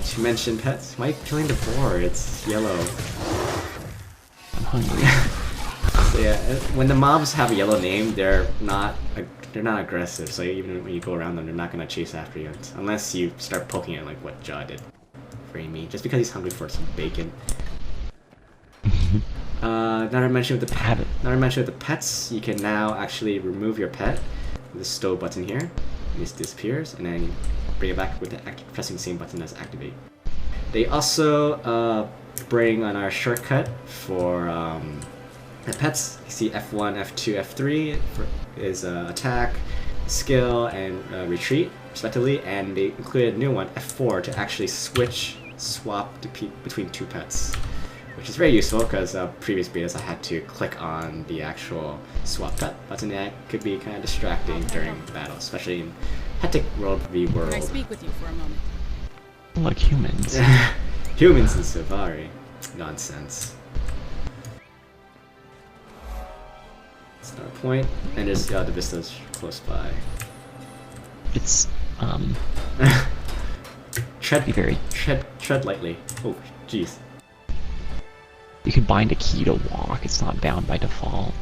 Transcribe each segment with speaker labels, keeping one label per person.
Speaker 1: to mention pets. Why are you killing the boar? It's yellow.
Speaker 2: I'm hungry.
Speaker 1: So yeah, when the mobs have a yellow name, they're not aggressive. So even when you go around them, they're not gonna chase after you unless you start poking it like what Jah did for me, just because he's hungry for some bacon. Another mention with the pets, you can now actually remove your pet with the stow button here. This disappears, and then bring it back with pressing the same button as activate. They also bring on our shortcut for the pets. You see F1, F2, F3 is attack, skill, and retreat, respectively, and they included a new one, F4, to actually swap between two pets, which is very useful because previous betas I had to click on the actual swap pet button, and that could be kind of distracting during battle, especially in hectic world v world.
Speaker 3: Can I speak with you for a moment?
Speaker 2: Like humans.
Speaker 1: Humans in Sylvari. Nonsense. Start point, and there's the vistas close by.
Speaker 2: It's
Speaker 1: tread lightly. Oh, jeez.
Speaker 2: You can bind a key to walk. It's not bound by default.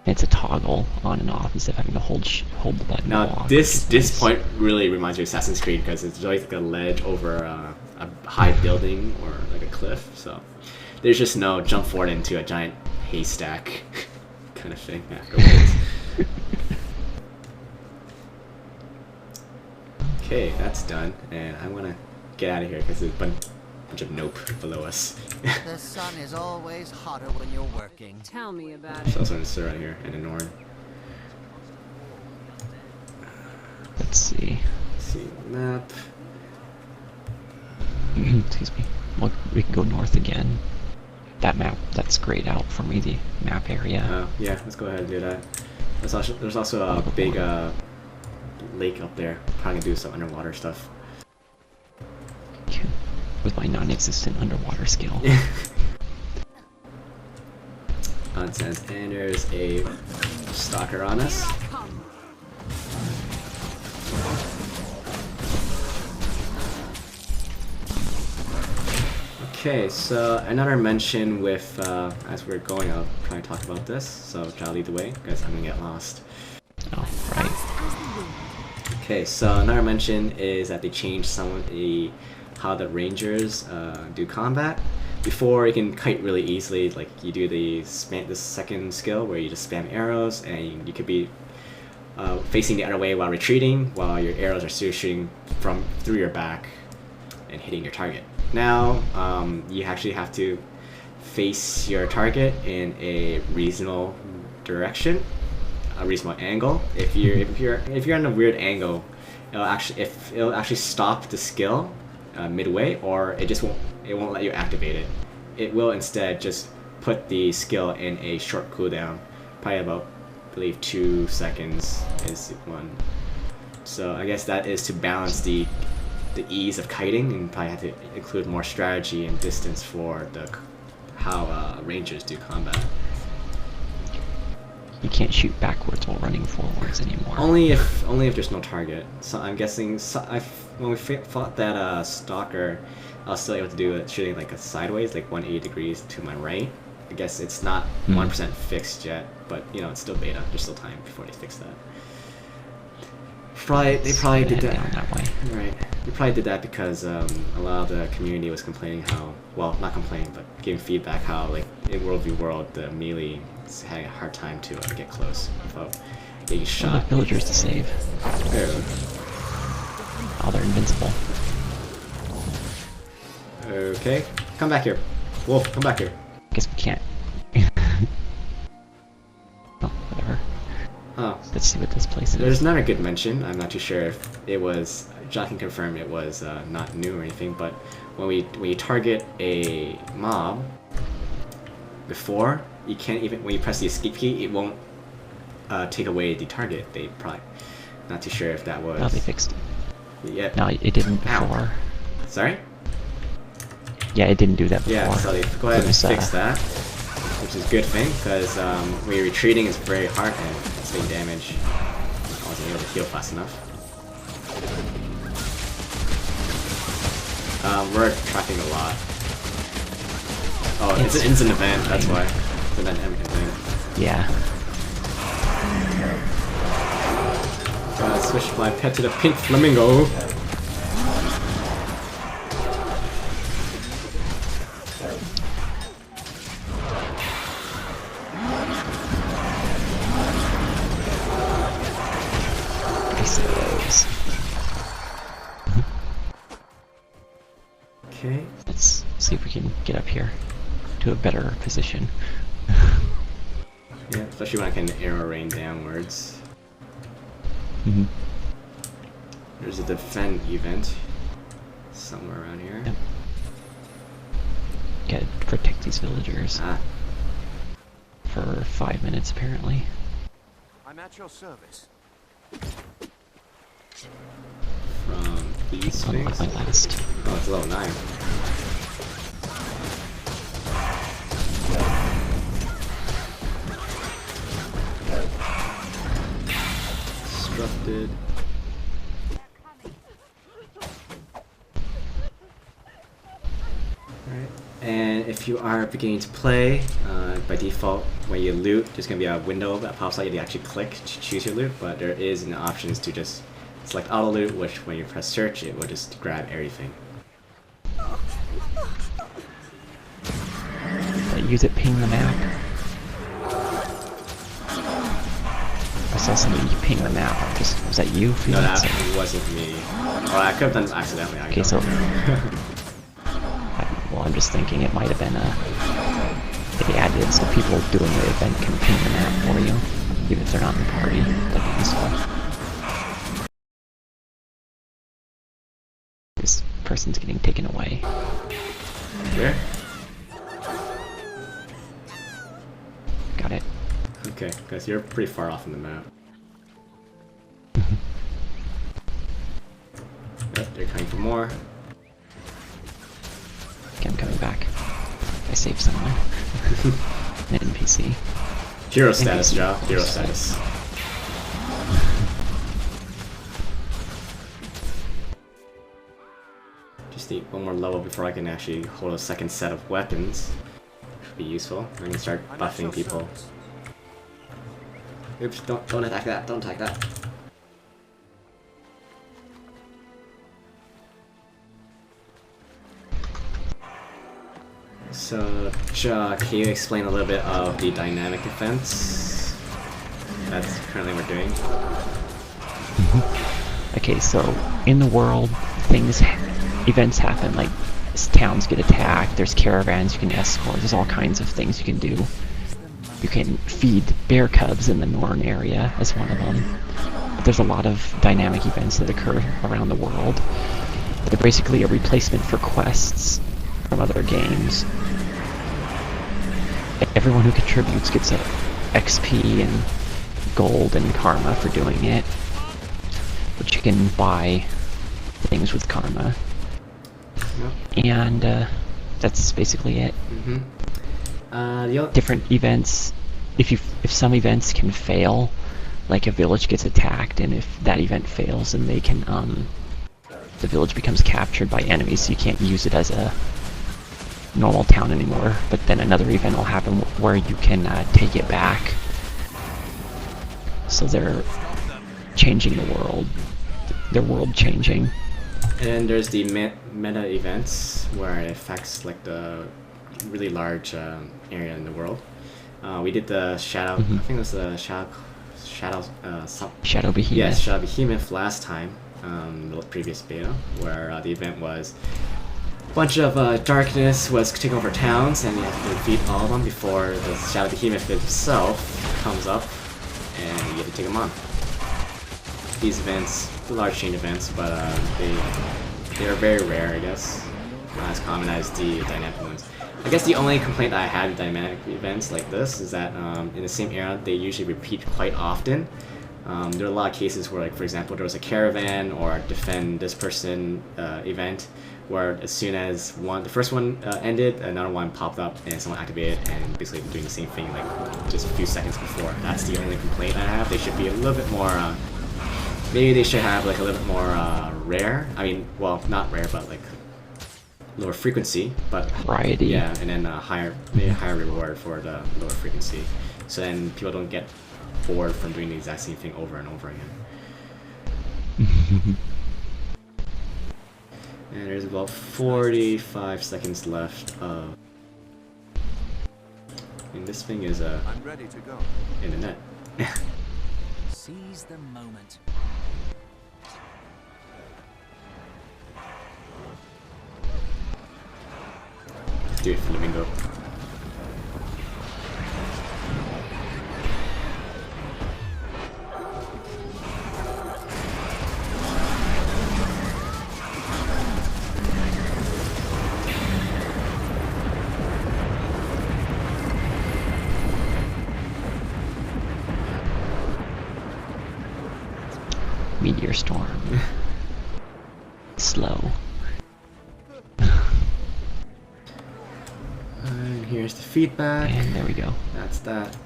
Speaker 2: It's a toggle on and off instead of having to hold the button.
Speaker 1: Now
Speaker 2: to walk,
Speaker 1: this point really reminds me of Assassin's Creed because it's like a ledge over a high building or like a cliff. So there's just no jump forward into a giant haystack kind of thing afterwards. Okay, that's done, and I want to get out of here because there's a bunch of nope below us.
Speaker 4: The sun is always hotter when you're working.
Speaker 3: Tell me about
Speaker 1: There's
Speaker 3: it.
Speaker 1: also an Sylvari here and a Norn.
Speaker 2: Let's see.
Speaker 1: Let's see map.
Speaker 2: Excuse me. Well, we can go north again. That map, that's grayed out for me, the map area.
Speaker 1: Oh, yeah, let's go ahead and do that. There's also a big lake up there. Probably gonna do some underwater stuff.
Speaker 2: With my non-existent underwater skill.
Speaker 1: Nonsense. And there's a stalker on us. Okay, so another mention with, as we're going, I'll probably talk about this, so I'll lead the way, because I'm gonna get lost.
Speaker 2: Oh, right.
Speaker 1: Okay, so another mention is that they changed some of how the rangers do combat. Before, you can kite really easily, like you do the second skill where you just spam arrows, and you could be facing the other way while retreating, while your arrows are still shooting through your back and hitting your target. Now, you actually have to face your target in a reasonable direction, a reasonable angle. If you're in a weird angle, it'll actually stop the skill midway, or it won't let you activate it. It will instead just put the skill in a short cooldown, probably about, I believe, 2 seconds is one. So I guess that is to balance the ease of kiting, and probably have to include more strategy and distance for how rangers do combat.
Speaker 2: You can't shoot backwards while running forwards anymore.
Speaker 1: Only if there's no target. So I'm guessing when we fought that stalker, I was still able to do it shooting like a sideways, like 180 degrees to my right. I guess it's not 100% fixed yet, but you know, it's still beta. There's still time before they fix that. They probably did that
Speaker 2: way.
Speaker 1: Right. They probably did that because a lot of the community was complaining how, well, not complaining, but giving feedback how, like, in World v World, the melee is having a hard time to get close without getting shot.
Speaker 2: Villagers to save. Oh, they're invincible.
Speaker 1: Okay, come back here. Wolf, come back here.
Speaker 2: Guess we can't. Oh, whatever.
Speaker 1: Oh.
Speaker 2: Let's see what this place is.
Speaker 1: There's another good mention. I'm not too sure if it was. Jah can confirm it was not new or anything, but when you target a mob before, you can't even, when you press the escape key, it won't take away the target. They probably, not too sure if that was.
Speaker 2: No, they fixed it.
Speaker 1: Yeah.
Speaker 2: No, it didn't before.
Speaker 1: Ow. Sorry?
Speaker 2: Yeah, it didn't do that before.
Speaker 1: Yeah, so they go ahead and fix that, which is a good thing, because when you're retreating, it's very hard and it's taking damage. I wasn't able to heal fast enough. We're tracking a lot. Oh, it's an instant event, that's why. It's an event.
Speaker 2: Yeah.
Speaker 1: Gotta switch my pet to the pink flamingo. Okay.
Speaker 2: Let's see if we can get up here to a better position.
Speaker 1: Yeah, especially when I can arrow rain downwards.
Speaker 2: Mm-hmm.
Speaker 1: There's a defend event somewhere around here.
Speaker 2: Yep. Gotta protect these villagers for 5 minutes apparently.
Speaker 4: I'm at your service.
Speaker 1: From these
Speaker 2: Unlock
Speaker 1: things.
Speaker 2: my last.
Speaker 1: Oh, it's level 9. Disrupted. Alright, and if you are beginning to play, by default, when you loot, there's going to be a window that pops out. You actually click to choose your loot, but there is an option to just select auto loot, which when you press search, it will just grab everything.
Speaker 2: Use it, ping the map. I saw somebody ping the map. Just was that you?
Speaker 1: No,
Speaker 2: Felix?
Speaker 1: that wasn't me. Or I could have done it accidentally.
Speaker 2: Okay, so well, I'm just thinking it might have been they added it so people doing the event can ping the map for you, even if they're not in the party. That'd be useful. This person's getting taken away.
Speaker 1: Where?
Speaker 2: Got it.
Speaker 1: Okay, because you're pretty far off in the map. Yep, they're coming for more.
Speaker 2: Okay, I'm coming back. I saved someone. An NPC.
Speaker 1: Hero status, Jah. Hero status. Just need one more level before I can actually hold a second set of weapons. Should be useful. I can start buffing people. Oops, don't attack that, don't attack that. So, Jah, can you explain a little bit of the dynamic events that's currently we're doing?
Speaker 2: Okay, so in the world, events happen, like towns get attacked, there's caravans you can escort, there's all kinds of things you can do. You can feed bear cubs in the Norn area as one of them. But there's a lot of dynamic events that occur around the world. They're basically a replacement for quests from other games. Everyone who contributes gets a XP and gold and karma for doing it. But you can buy things with karma.
Speaker 1: Yep.
Speaker 2: And that's basically it. Different events. If some events can fail, like a village gets attacked, and if that event fails, then they can the village becomes captured by enemies, so you can't use it as a normal town anymore. But then another event will happen where you can take it back. So they're changing the world. They're world changing.
Speaker 1: And there's the meta events where it affects like the really large area in the world. We did the shadow. I think it was the shadow
Speaker 2: Behemoth.
Speaker 1: Yes, Shadow Behemoth last time, the previous beta, where the event was a bunch of darkness was taking over towns, and you have to defeat all of them before the Shadow Behemoth itself comes up, and you get to take them on. These events, the large chain events, but they are very rare, I guess. Not as common as the dynamic ones. I guess the only complaint that I had with dynamic events like this is that in the same era, they usually repeat quite often. There are a lot of cases where, like, for example, there was a caravan or defend this person event where as soon as the first one ended, another one popped up and someone activated and basically doing the same thing like just a few seconds before. That's the only complaint I have. They should be a little bit more, maybe they should have like a little bit more rare. I mean, well, not rare, but like lower frequency, but
Speaker 2: Variety.
Speaker 1: yeah, and then maybe a higher reward for the lower frequency. So then people don't get bored from doing the exact same thing over and over again. And there's about 45 seconds left. And this thing is
Speaker 3: I'm ready to go.
Speaker 1: in the net.
Speaker 4: Seize the moment.
Speaker 1: Do it, Flamingo.
Speaker 2: Meteor storm. Slow.
Speaker 1: And here's the feedback.
Speaker 2: And there we go.
Speaker 1: That's that.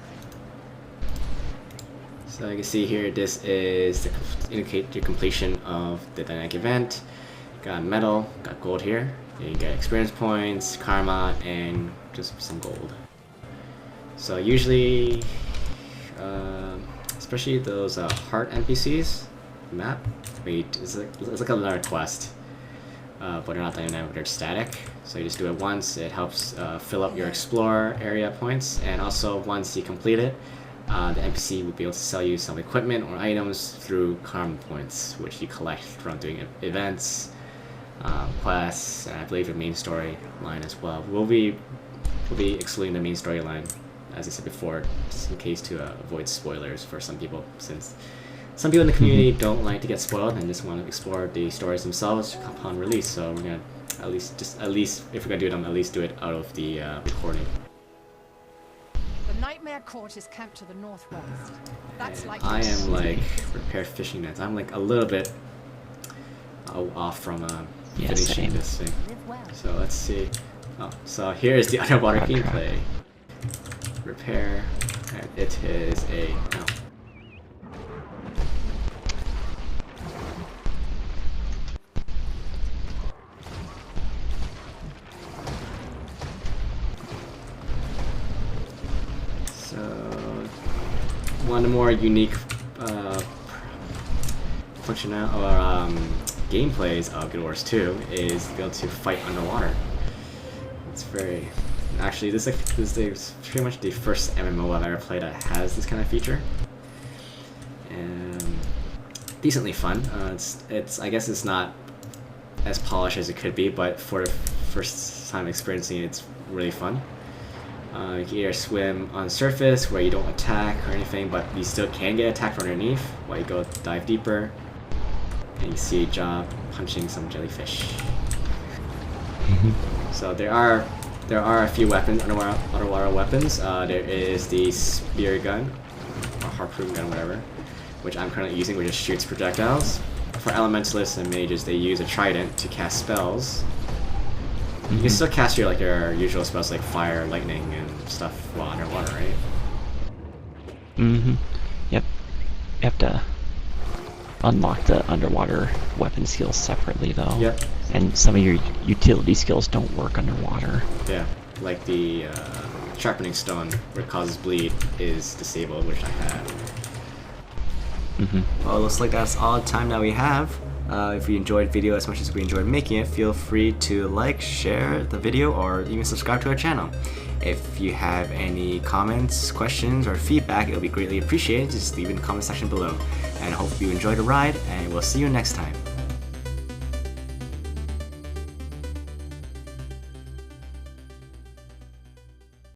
Speaker 1: So you can see here, this is to indicate the completion of the dynamic event. Got metal, got gold here. You get experience points, karma, and just some gold. So usually, especially those heart NPCs map, it's like another quest, but they're not dynamic, they're static. So you just do it once. It helps fill up your explorer area points, and also once you complete it, the NPC will be able to sell you some equipment or items through karma points, which you collect from doing events, quests, and I believe the main story line as well. We'll be excluding the main storyline, as I said before, just in case to avoid spoilers for some people, since some people in the community don't like to get spoiled and just want to explore the stories themselves upon release. So we're gonna at least if we're gonna do them, at least do it out of the recording.
Speaker 5: The Nightmare Court is camped to the northwest. That's
Speaker 1: And
Speaker 5: like
Speaker 1: I am like repair fishing nets. I'm like a little bit off from
Speaker 2: Yeah,
Speaker 1: finishing
Speaker 2: same.
Speaker 1: this thing.
Speaker 5: Live well.
Speaker 1: So let's see. Oh, so here is the underwater
Speaker 2: Crab trap.
Speaker 1: gameplay. Repair, and it is a no. So one of the more unique functional or gameplays of Guild Wars 2 is to be able to fight underwater. It's very actually this is pretty much the first MMO I've ever played that has this kind of feature, and decently fun. It's I guess it's not as polished as it could be, but for the first time experiencing it, it's really fun. You can either swim on surface where you don't attack or anything, but you still can get attacked from underneath while you go dive deeper. And you see Jah punching some jellyfish. So there are a few weapons, underwater weapons. There is the spear gun, or harpoon gun, whatever, which I'm currently using, which just shoots projectiles. For elementalists and mages, they use a trident to cast spells. You can still cast your usual spells like fire, lightning, and stuff while underwater, right?
Speaker 2: Yep. You have to unlock the underwater weapon skills separately, though.
Speaker 1: Yep.
Speaker 2: And some of your utility skills don't work underwater.
Speaker 1: Yeah, like the sharpening stone, where it causes bleed, is disabled, which I have. Well, it looks like that's all the time that we have. If you enjoyed the video as much as we enjoyed making it, feel free to like, share the video, or even subscribe to our channel. If you have any comments, questions, or feedback, it'll be greatly appreciated. Just leave it in the comment section below. And I hope you enjoyed the ride, and we'll see you next time.